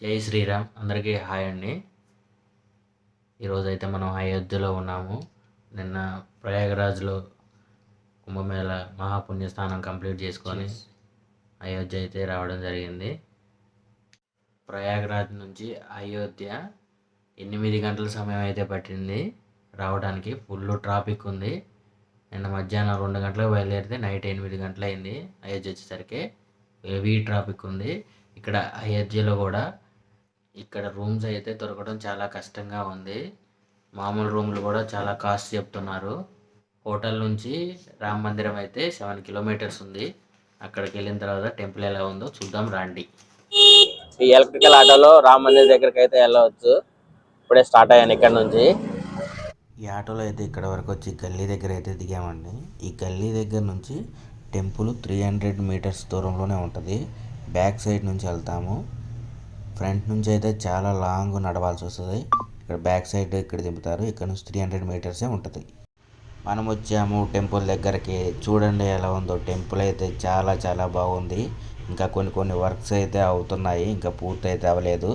జై శ్రీరామ్. అందరికీ హాయ్ అండి. ఈరోజైతే మనం అయోధ్యలో ఉన్నాము. నిన్న ప్రయాగరాజ్లో కుంభమేళ మహాపుణ్యస్నానం కంప్లీట్ చేసుకొని అయోధ్య అయితే రావడం జరిగింది. ప్రయాగరాజ్ నుంచి అయోధ్య 8 గంటల సమయం అయితే పట్టింది రావడానికి. ఫుల్ ట్రాఫిక్ ఉంది. నిన్న మధ్యాహ్నం 2 గంటలకు బయలుదేరితే నైట్ 8 గంటలు అయింది అయోధ్య వచ్చేసరికి. హెవీ ట్రాఫిక్ ఉంది. ఇక్కడ అయోధ్యలో కూడా ఇక్కడ రూమ్స్ అయితే దొరకడం చాలా కష్టంగా ఉంది. మామూలు రూమ్లు కూడా చాలా కాస్ట్ చెప్తున్నారు. హోటల్ నుంచి రామ మందిరం అయితే 7 కిలోమీటర్స్ ఉంది. అక్కడికి వెళ్ళిన తర్వాత టెంపుల్ ఎలా ఉందో చూద్దాం రండి. ఈ ఎలక్ట్రికల్ ఆటోలో రామ మందిర్ దగ్గరికి అయితే వెళ్ళవచ్చు. ఇప్పుడే స్టార్ట్ అయ్యాను ఇక్కడ నుంచి. ఈ ఆటోలో అయితే ఇక్కడ వరకు వచ్చి గల్లీ దగ్గర అయితే దిగామండి. ఈ గల్లీ దగ్గర నుంచి టెంపుల్ 300 మీటర్స్ దూరంలోనే ఉంటుంది. బ్యాక్ సైడ్ నుంచి వెళ్తాము. ఫ్రంట్ నుంచి అయితే చాలా లాంగ్ నడవాల్సి వస్తుంది. ఇక్కడ బ్యాక్ సైడ్ ఇక్కడ దింపుతారు. ఇక్కడ నుంచి 300 మీటర్సే ఉంటుంది. మనం వచ్చాము టెంపుల్ దగ్గరికి. చూడండి ఎలా ఉందో. టెంపుల్ అయితే చాలా చాలా బాగుంది. ఇంకా కొన్ని వర్క్స్ అయితే అవుతున్నాయి. ఇంకా పూర్తి అయితే అవ్వలేదు.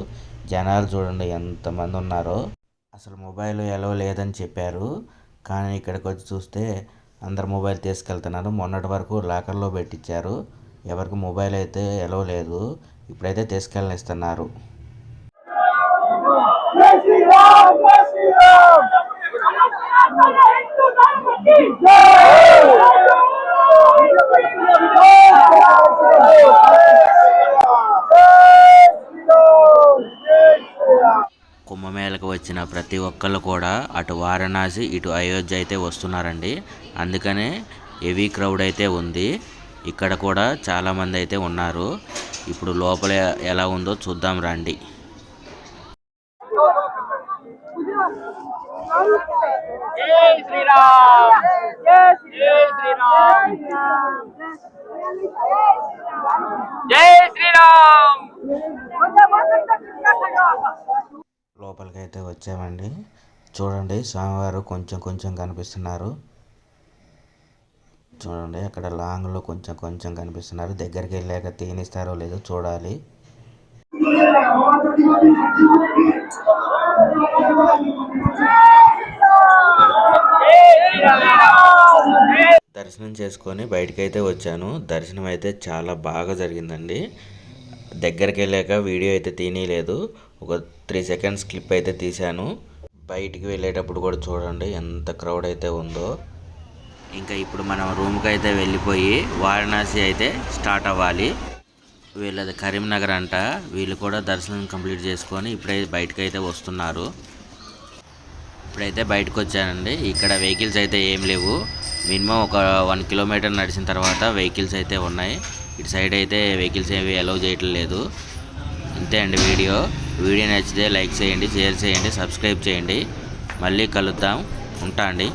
జనాలు చూడండి ఎంతమంది ఉన్నారో. అసలు మొబైల్ ఎలో లేదని చెప్పారు. కానీ ఇక్కడికి వచ్చి చూస్తే అందరు మొబైల్ తీసుకెళ్తున్నారు. మొన్నటి వరకు లాకర్లో పెట్టించారు. ఎవరికి మొబైల్ అయితే ఎలో లేదు. ఇప్పుడైతే తీసుకెళ్ళనిస్తున్నారు. కుంభమేళకు వచ్చిన ప్రతి ఒక్కళ్ళు కూడా అటు వారణాసి ఇటు అయోధ్య అయితే వస్తున్నారండి. అందుకనే హెవీ క్రౌడ్ అయితే ఉంది. ఇక్కడ కూడా చాలామంది అయితే ఉన్నారు. ఇప్పుడు లోపల ఎలా ఉందో చూద్దాం రండి. లోపలికైతే వచ్చామండి. చూడండి స్వామివారు కొంచెం కనిపిస్తున్నారు. చూడండి అక్కడ లాంగ్లో కొంచెం కనిపిస్తున్నారు. దగ్గరికి వెళ్ళాక తీనిస్తారో లేదో చూడాలి. దర్శనం చేసుకొని బయటకైతే వచ్చాను. దర్శనం అయితే చాలా బాగా జరిగిందండి. దగ్గరికి వెళ్ళాక వీడియో అయితే తీయలేదు. ఒక 3 సెకండ్స్ క్లిప్ అయితే తీశాను. బయటికి వెళ్ళేటప్పుడు కూడా చూడండి ఎంత క్రౌడ్ అయితే ఉందో. ఇంకా ఇప్పుడు మనం రూమ్కి అయితే వెళ్ళిపోయి వారణాసి అయితే స్టార్ట్ అవ్వాలి. వీళ్ళది కరీంనగర్ అంట. వీళ్ళు కూడా దర్శనం కంప్లీట్ చేసుకొని ఇప్పుడైతే బయటకు అయితే వస్తున్నారు. ఇప్పుడైతే బయటకు వచ్చానండి. ఇక్కడ వెహికల్స్ అయితే ఏం లేవు. మినిమం ఒక 1 కిలోమీటర్ నడిచిన తర్వాత వెహికల్స్ అయితే ఉన్నాయి. ఇటు సైడ్ అయితే వెహికల్స్ ఏవి అలౌ చేయట్లేదు. అంతే అండి వీడియో నచ్చితే లైక్ చేయండి, షేర్ చేయండి, సబ్స్క్రైబ్ చేయండి. మళ్ళీ కలుద్దాం. ఉంటా అండి.